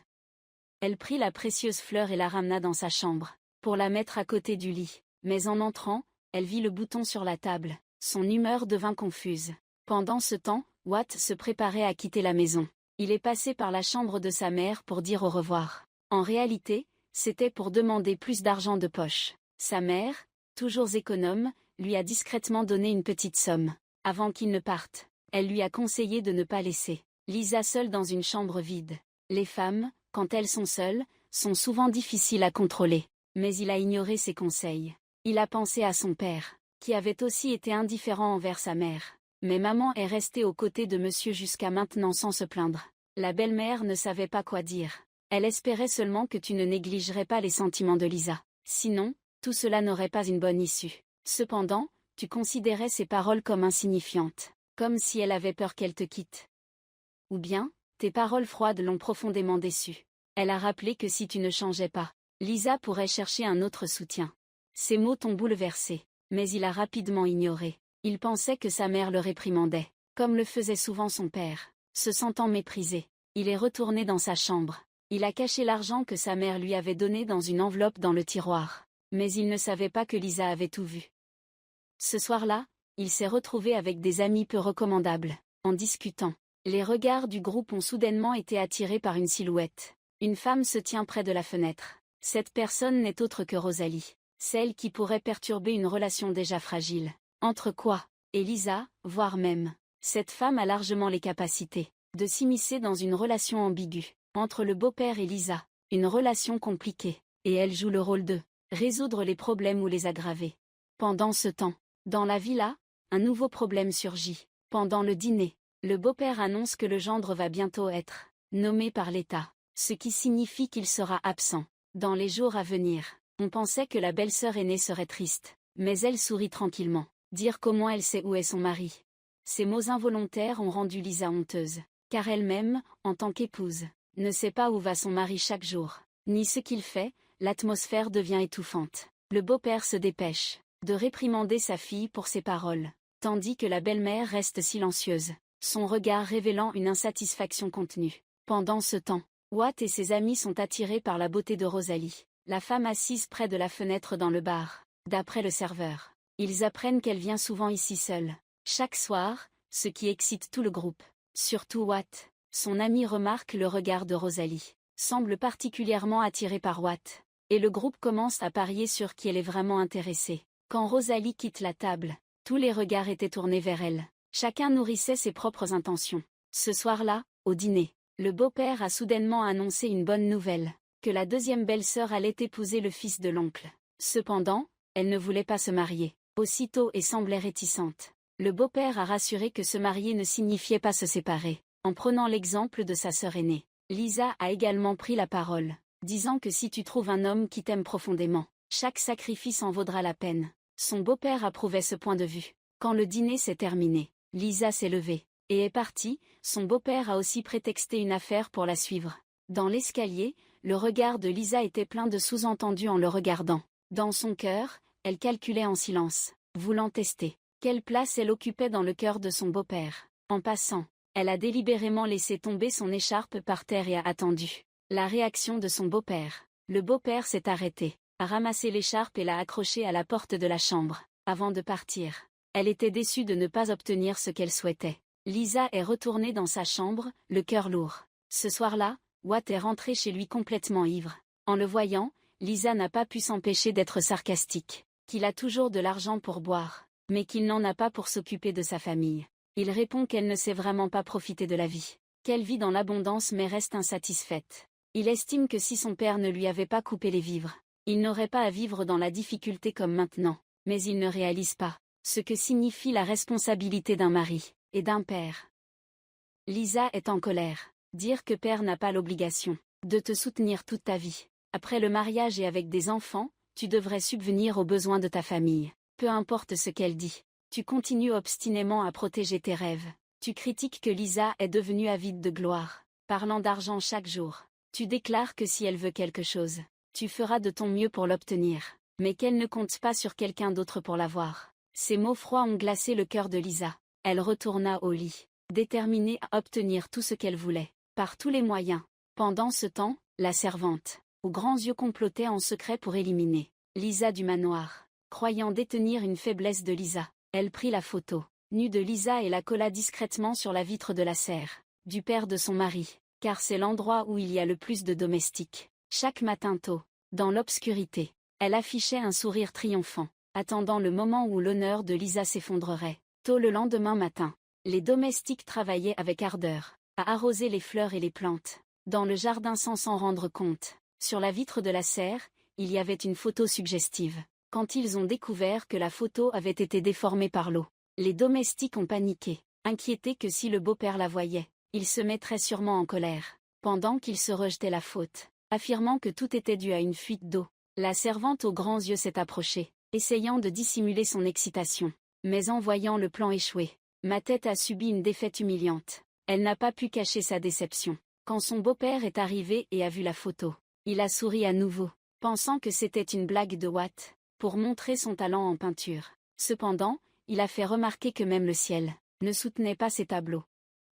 Elle prit la précieuse fleur et la ramena dans sa chambre, pour la mettre à côté du lit. Mais en entrant, elle vit le bouton sur la table. Son humeur devint confuse. Pendant ce temps, Watt se préparait à quitter la maison. Il est passé par la chambre de sa mère pour dire au revoir. En réalité, c'était pour demander plus d'argent de poche. Sa mère, toujours économe, lui a discrètement donné une petite somme. Avant qu'il ne parte, elle lui a conseillé de ne pas laisser Lisa seule dans une chambre vide. Les femmes, quand elles sont seules, sont souvent difficiles à contrôler. Mais il a ignoré ses conseils. Il a pensé à son père, qui avait aussi été indifférent envers sa mère. Mais maman est restée aux côtés de monsieur jusqu'à maintenant sans se plaindre. La belle-mère ne savait pas quoi dire. Elle espérait seulement que tu ne négligerais pas les sentiments de Lisa. Sinon, tout cela n'aurait pas une bonne issue. Cependant, tu considérais ses paroles comme insignifiantes, comme si elle avait peur qu'elle te quitte. Ou bien, tes paroles froides l'ont profondément déçue. Elle a rappelé que si tu ne changeais pas, Lisa pourrait chercher un autre soutien. Ces mots t'ont bouleversé, mais il a rapidement ignoré. Il pensait que sa mère le réprimandait, comme le faisait souvent son père. Se sentant méprisé, il est retourné dans sa chambre. Il a caché l'argent que sa mère lui avait donné dans une enveloppe dans le tiroir. Mais il ne savait pas que Lisa avait tout vu. Ce soir-là, il s'est retrouvé avec des amis peu recommandables. En discutant, les regards du groupe ont soudainement été attirés par une silhouette. Une femme se tient près de la fenêtre. Cette personne n'est autre que Rosalie, celle qui pourrait perturber une relation déjà fragile. Entre quoi et Lisa, voire même, cette femme a largement les capacités de s'immiscer dans une relation ambiguë entre le beau-père et Lisa. une relation compliquée, et elle joue le rôle de résoudre les problèmes ou les aggraver. Pendant ce temps, dans la villa, un nouveau problème surgit. Pendant le dîner, le beau-père annonce que le gendre va bientôt être nommé par l'État, ce qui signifie qu'il sera absent. Dans les jours à venir, on pensait que la belle-sœur aînée serait triste, mais elle sourit tranquillement, dire qu'au moins elle sait où est son mari. Ces mots involontaires ont rendu Lisa honteuse, car elle-même, en tant qu'épouse, ne sait pas où va son mari chaque jour, ni ce qu'il fait. L'atmosphère devient étouffante. Le beau-père se dépêche de réprimander sa fille pour ses paroles, tandis que la belle-mère reste silencieuse, son regard révélant une insatisfaction contenue. Pendant ce temps, Watt et ses amis sont attirés par la beauté de Rosalie, la femme assise près de la fenêtre dans le bar. D'après le serveur, ils apprennent qu'elle vient souvent ici seule, chaque soir, ce qui excite tout le groupe. Surtout Watt. Son ami remarque le regard de Rosalie, semble particulièrement attiré par Watt, et le groupe commence à parier sur qui elle est vraiment intéressée. Quand Rosalie quitte la table, tous les regards étaient tournés vers elle. Chacun nourrissait ses propres intentions. Ce soir-là, au dîner, le beau-père a soudainement annoncé une bonne nouvelle, que la deuxième belle-sœur allait épouser le fils de l'oncle. Cependant, elle ne voulait pas se marier, aussitôt et semblait réticente. Le beau-père a rassuré que se marier ne signifiait pas se séparer, en prenant l'exemple de sa sœur aînée. Lisa a également pris la parole, disant que si tu trouves un homme qui t'aime profondément, chaque sacrifice en vaudra la peine. Son beau-père approuvait ce point de vue. Quand le dîner s'est terminé, Lisa s'est levée et est partie. Son beau-père a aussi prétexté une affaire pour la suivre. Dans l'escalier, le regard de Lisa était plein de sous-entendus en le regardant. Dans son cœur, elle calculait en silence, voulant tester quelle place elle occupait dans le cœur de son beau-père. En passant, elle a délibérément laissé tomber son écharpe par terre et a attendu la réaction de son beau-père. Le beau-père s'est arrêté, a ramassé l'écharpe et l'a accrochée à la porte de la chambre, avant de partir. Elle était déçue de ne pas obtenir ce qu'elle souhaitait. Lisa est retournée dans sa chambre, le cœur lourd. Ce soir-là, Watt est rentré chez lui complètement ivre. En le voyant, Lisa n'a pas pu s'empêcher d'être sarcastique, qu'il a toujours de l'argent pour boire, mais qu'il n'en a pas pour s'occuper de sa famille. Il répond qu'elle ne sait vraiment pas profiter de la vie, qu'elle vit dans l'abondance mais reste insatisfaite. Il estime que si son père ne lui avait pas coupé les vivres, il n'aurait pas à vivre dans la difficulté comme maintenant, mais il ne réalise pas ce que signifie la responsabilité d'un mari et d'un père. Lisa est en colère. Dire que père n'a pas l'obligation de te soutenir toute ta vie. Après le mariage et avec des enfants, tu devrais subvenir aux besoins de ta famille. Peu importe ce qu'elle dit. Tu continues obstinément à protéger tes rêves. Tu critiques que Lisa est devenue avide de gloire, parlant d'argent chaque jour. Tu déclares que si elle veut quelque chose, tu feras de ton mieux pour l'obtenir, mais qu'elle ne compte pas sur quelqu'un d'autre pour l'avoir. Ces mots froids ont glacé le cœur de Lisa. Elle retourna au lit, déterminée à obtenir tout ce qu'elle voulait, par tous les moyens. Pendant ce temps, la servante, aux grands yeux complotait en secret pour éliminer Lisa du manoir. Croyant détenir une faiblesse de Lisa, elle prit la photo, nue de Lisa et la colla discrètement sur la vitre de la serre, du père de son mari, car c'est l'endroit où il y a le plus de domestiques. Chaque matin tôt, dans l'obscurité, elle affichait un sourire triomphant, attendant le moment où l'honneur de Lisa s'effondrerait. Tôt le lendemain matin, les domestiques travaillaient avec ardeur, à arroser les fleurs et les plantes, dans le jardin sans s'en rendre compte. Sur la vitre de la serre, il y avait une photo suggestive. Quand ils ont découvert que la photo avait été déformée par l'eau, les domestiques ont paniqué, inquiétés que si le beau-père la voyait, il se mettrait sûrement en colère, pendant qu'il se rejetait la faute, affirmant que tout était dû à une fuite d'eau. La servante aux grands yeux s'est approchée, essayant de dissimuler son excitation. Mais en voyant le plan échouer, ma tête a subi une défaite humiliante. Elle n'a pas pu cacher sa déception. Quand son beau-père est arrivé et a vu la photo, il a souri à nouveau, pensant que c'était une blague de Watt, pour montrer son talent en peinture. Cependant, il a fait remarquer que même le ciel ne soutenait pas ses tableaux.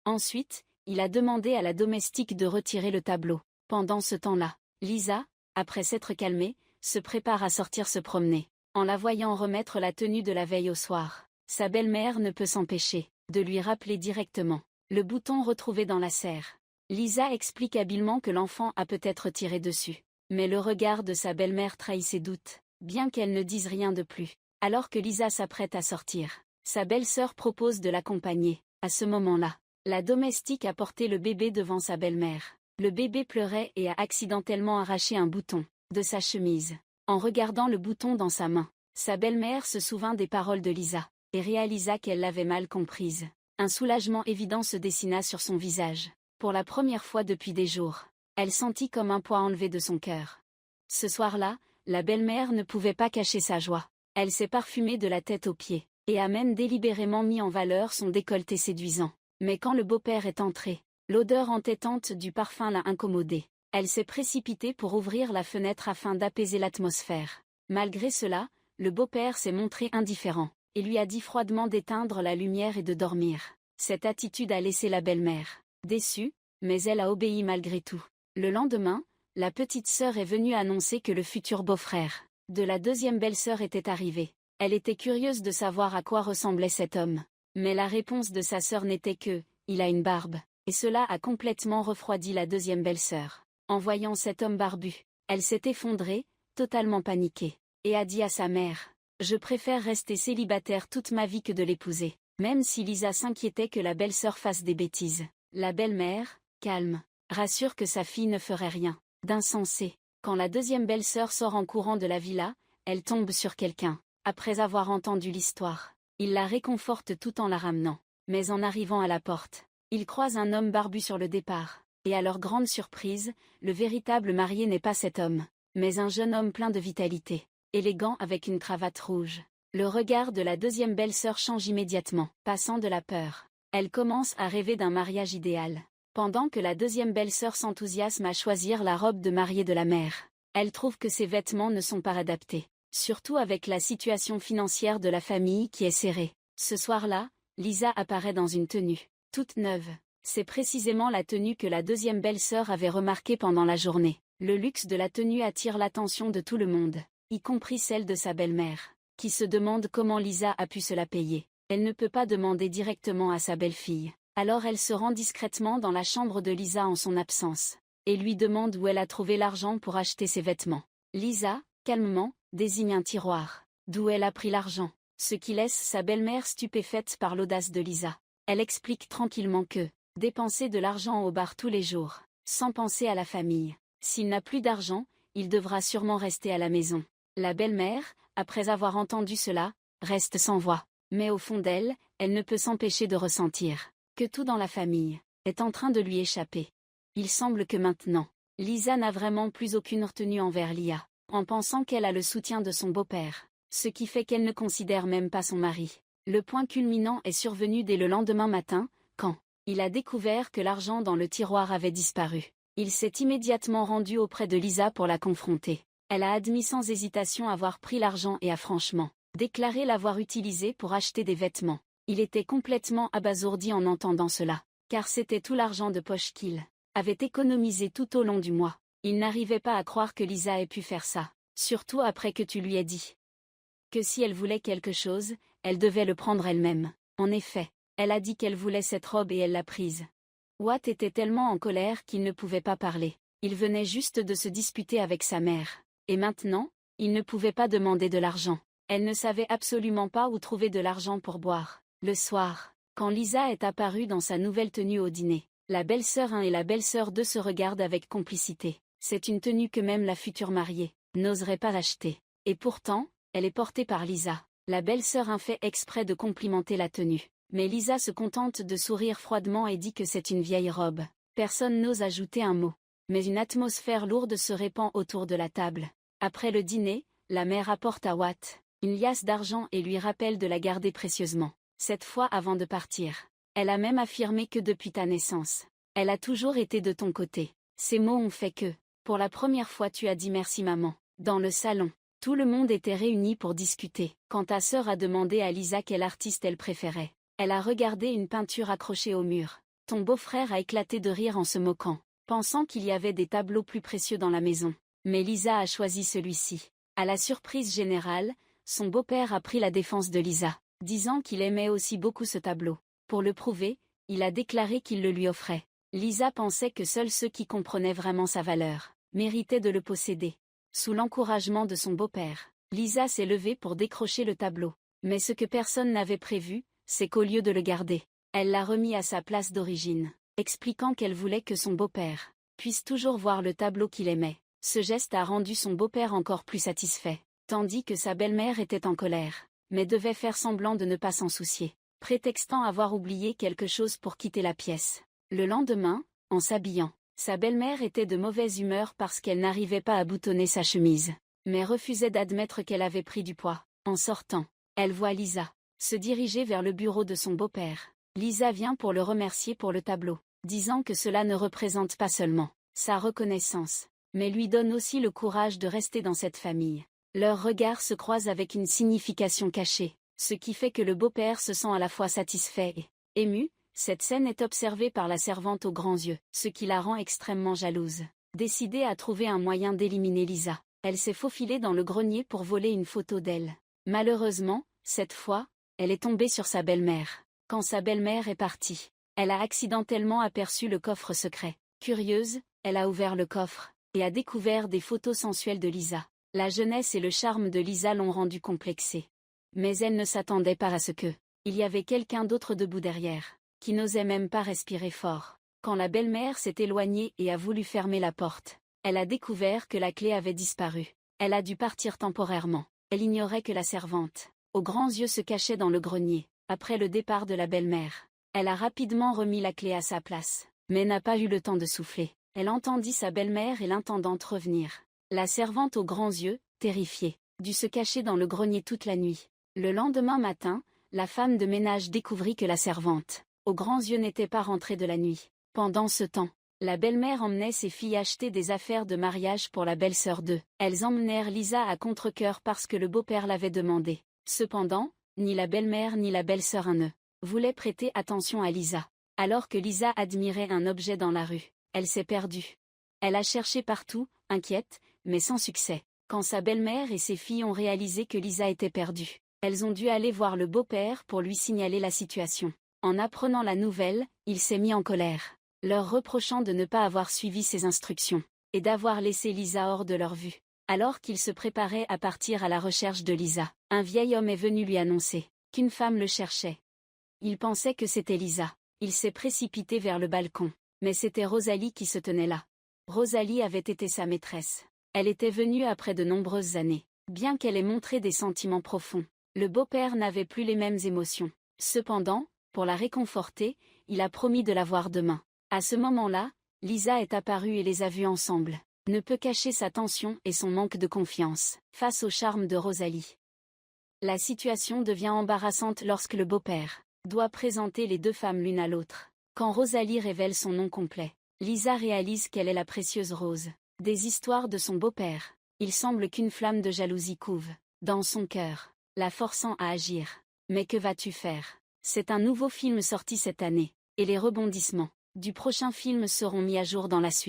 Ensuite, il a demandé à la domestique de retirer le tableau. Pendant ce temps-là, Lisa, après s'être calmée, se prépare à sortir se promener. En la voyant remettre la tenue de la veille au soir, sa belle-mère ne peut s'empêcher de lui rappeler directement le bouton retrouvé dans la serre. Lisa explique habilement que l'enfant a peut-être tiré dessus, mais le regard de sa belle-mère trahit ses doutes, bien qu'elle ne dise rien de plus. Alors que Lisa s'apprête à sortir, sa belle-sœur propose de l'accompagner. À ce moment-là, la domestique a porté le bébé devant sa belle-mère. Le bébé pleurait et a accidentellement arraché un bouton de sa chemise. En regardant le bouton dans sa main, sa belle-mère se souvint des paroles de Lisa, et réalisa qu'elle l'avait mal comprise. Un soulagement évident se dessina sur son visage. Pour la première fois depuis des jours, elle sentit comme un poids enlevé de son cœur. Ce soir-là, la belle-mère ne pouvait pas cacher sa joie. Elle s'est parfumée de la tête aux pieds, et a même délibérément mis en valeur son décolleté séduisant. Mais quand le beau-père est entré, l'odeur entêtante du parfum l'a incommodée. Elle s'est précipitée pour ouvrir la fenêtre afin d'apaiser l'atmosphère. Malgré cela, le beau-père s'est montré indifférent, et lui a dit froidement d'éteindre la lumière et de dormir. Cette attitude a laissé la belle-mère déçue, mais elle a obéi malgré tout. Le lendemain, la petite sœur est venue annoncer que le futur beau-frère de la deuxième belle-sœur était arrivé. Elle était curieuse de savoir à quoi ressemblait cet homme. Mais la réponse de sa sœur n'était que « il a une barbe », et cela a complètement refroidi la deuxième belle-sœur. En voyant cet homme barbu, elle s'est effondrée, totalement paniquée, et a dit à sa mère « Je préfère rester célibataire toute ma vie que de l'épouser », même si Lisa s'inquiétait que la belle-sœur fasse des bêtises. La belle-mère, calme, rassure que sa fille ne ferait rien d'insensé. Quand la deuxième belle-sœur sort en courant de la villa, elle tombe sur quelqu'un. Après avoir entendu l'histoire, il la réconforte tout en la ramenant. Mais en arrivant à la porte, il croise un homme barbu sur le départ. Et à leur grande surprise, le véritable marié n'est pas cet homme, mais un jeune homme plein de vitalité, élégant avec une cravate rouge. Le regard de la deuxième belle-sœur change immédiatement, passant de la peur. Elle commence à rêver d'un mariage idéal. Pendant que la deuxième belle-sœur s'enthousiasme à choisir la robe de mariée de la mère, elle trouve que ses vêtements ne sont pas adaptés, surtout avec la situation financière de la famille qui est serrée. Ce soir-là, Lisa apparaît dans une tenue toute neuve. C'est précisément la tenue que la deuxième belle-sœur avait remarquée pendant la journée. Le luxe de la tenue attire l'attention de tout le monde, y compris celle de sa belle-mère, qui se demande comment Lisa a pu se la payer. Elle ne peut pas demander directement à sa belle-fille. Alors elle se rend discrètement dans la chambre de Lisa en son absence, et lui demande où elle a trouvé l'argent pour acheter ses vêtements. Lisa, calmement, désigne un tiroir, d'où elle a pris l'argent, ce qui laisse sa belle-mère stupéfaite par l'audace de Lisa. Elle explique tranquillement que dépenser de l'argent au bar tous les jours, sans penser à la famille. S'il n'a plus d'argent, il devra sûrement rester à la maison. La belle-mère, après avoir entendu cela, reste sans voix. Mais au fond d'elle, elle ne peut s'empêcher de ressentir que tout dans la famille est en train de lui échapper. Il semble que maintenant, Lisa n'a vraiment plus aucune retenue envers Lia, en pensant qu'elle a le soutien de son beau-père, ce qui fait qu'elle ne considère même pas son mari. Le point culminant est survenu dès le lendemain matin, quand il a découvert que l'argent dans le tiroir avait disparu. Il s'est immédiatement rendu auprès de Lisa pour la confronter. Elle a admis sans hésitation avoir pris l'argent et a franchement déclaré l'avoir utilisé pour acheter des vêtements. Il était complètement abasourdi en entendant cela, car c'était tout l'argent de poche qu'il avait économisé tout au long du mois. Il n'arrivait pas à croire que Lisa ait pu faire ça, surtout après que tu lui aies dit que si elle voulait quelque chose, elle devait le prendre elle-même. En effet, elle a dit qu'elle voulait cette robe et elle l'a prise. Watt était tellement en colère qu'il ne pouvait pas parler. Il venait juste de se disputer avec sa mère. Et maintenant, il ne pouvait pas demander de l'argent. Elle ne savait absolument pas où trouver de l'argent pour boire. Le soir, quand Lisa est apparue dans sa nouvelle tenue au dîner, la belle-sœur 1 et la belle-sœur 2 se regardent avec complicité. C'est une tenue que même la future mariée n'oserait pas acheter. Et pourtant, elle est portée par Lisa. La belle-sœur 1 fait exprès de complimenter la tenue. Mais Lisa se contente de sourire froidement et dit que c'est une vieille robe. Personne n'ose ajouter un mot. Mais une atmosphère lourde se répand autour de la table. Après le dîner, la mère apporte à Watt une liasse d'argent et lui rappelle de la garder précieusement. Cette fois avant de partir. Elle a même affirmé que depuis ta naissance, elle a toujours été de ton côté. Ces mots ont fait que, pour la première fois tu as dit merci maman. Dans le salon, tout le monde était réuni pour discuter. Quand ta sœur a demandé à Lisa quel artiste elle préférait, elle a regardé une peinture accrochée au mur. Ton beau-frère a éclaté de rire en se moquant, pensant qu'il y avait des tableaux plus précieux dans la maison. Mais Lisa a choisi celui-ci. À la surprise générale, son beau-père a pris la défense de Lisa, disant qu'il aimait aussi beaucoup ce tableau. Pour le prouver, il a déclaré qu'il le lui offrait. Lisa pensait que seuls ceux qui comprenaient vraiment sa valeur méritaient de le posséder. Sous l'encouragement de son beau-père, Lisa s'est levée pour décrocher le tableau. Mais ce que personne n'avait prévu, c'est qu'au lieu de le garder, elle l'a remis à sa place d'origine, expliquant qu'elle voulait que son beau-père puisse toujours voir le tableau qu'il aimait. Ce geste a rendu son beau-père encore plus satisfait, tandis que sa belle-mère était en colère, mais devait faire semblant de ne pas s'en soucier, prétextant avoir oublié quelque chose pour quitter la pièce. Le lendemain, en s'habillant, sa belle-mère était de mauvaise humeur parce qu'elle n'arrivait pas à boutonner sa chemise, mais refusait d'admettre qu'elle avait pris du poids. En sortant, elle voit Lisa se diriger vers le bureau de son beau-père. Lisa vient pour le remercier pour le tableau, disant que cela ne représente pas seulement sa reconnaissance, mais lui donne aussi le courage de rester dans cette famille. Leurs regards se croisent avec une signification cachée, ce qui fait que le beau-père se sent à la fois satisfait et ému. Cette scène est observée par la servante aux grands yeux, ce qui la rend extrêmement jalouse. Décidée à trouver un moyen d'éliminer Lisa, elle s'est faufilée dans le grenier pour voler une photo d'elle. Malheureusement, cette fois, elle est tombée sur sa belle-mère. Quand sa belle-mère est partie, elle a accidentellement aperçu le coffre secret. Curieuse, elle a ouvert le coffre et a découvert des photos sensuelles de Lisa. La jeunesse et le charme de Lisa l'ont rendue complexée. Mais elle ne s'attendait pas à ce que il y avait quelqu'un d'autre debout derrière, qui n'osait même pas respirer fort. Quand la belle-mère s'est éloignée et a voulu fermer la porte, elle a découvert que la clé avait disparu. Elle a dû partir temporairement. Elle ignorait que la servante, aux grands yeux, se cachait dans le grenier. Après le départ de la belle-mère, elle a rapidement remis la clé à sa place, mais n'a pas eu le temps de souffler. Elle entendit sa belle-mère et l'intendante revenir. La servante aux grands yeux, terrifiée, dut se cacher dans le grenier toute la nuit. Le lendemain matin, la femme de ménage découvrit que la servante, aux grands yeux, n'était pas rentrée de la nuit. Pendant ce temps, la belle-mère emmenait ses filles acheter des affaires de mariage pour la belle-sœur d'eux. Elles emmenèrent Lisa à contre-cœur parce que le beau-père l'avait demandé. Cependant, ni la belle-mère ni la belle-sœur ne voulaient prêter attention à Lisa. Alors que Lisa admirait un objet dans la rue, elle s'est perdue. Elle a cherché partout, inquiète, mais sans succès. Quand sa belle-mère et ses filles ont réalisé que Lisa était perdue, elles ont dû aller voir le beau-père pour lui signaler la situation. En apprenant la nouvelle, il s'est mis en colère, leur reprochant de ne pas avoir suivi ses instructions, et d'avoir laissé Lisa hors de leur vue. Alors qu'il se préparait à partir à la recherche de Lisa, un vieil homme est venu lui annoncer qu'une femme le cherchait. Il pensait que c'était Lisa. Il s'est précipité vers le balcon, mais c'était Rosalie qui se tenait là. Rosalie avait été sa maîtresse. Elle était venue après de nombreuses années. Bien qu'elle ait montré des sentiments profonds, le beau-père n'avait plus les mêmes émotions. Cependant, pour la réconforter, il a promis de la voir demain. À ce moment-là, Lisa est apparue et les a vus ensemble. Ne peut cacher sa tension et son manque de confiance face au charme de Rosalie. La situation devient embarrassante lorsque le beau-père doit présenter les deux femmes l'une à l'autre. Quand Rosalie révèle son nom complet, Lisa réalise qu'elle est la précieuse Rose. Des histoires de son beau-père. Il semble qu'une flamme de jalousie couve dans son cœur, la forçant à agir. Mais que vas-tu faire? C'est un nouveau film sorti cette année, et les rebondissements du prochain film seront mis à jour dans la suite.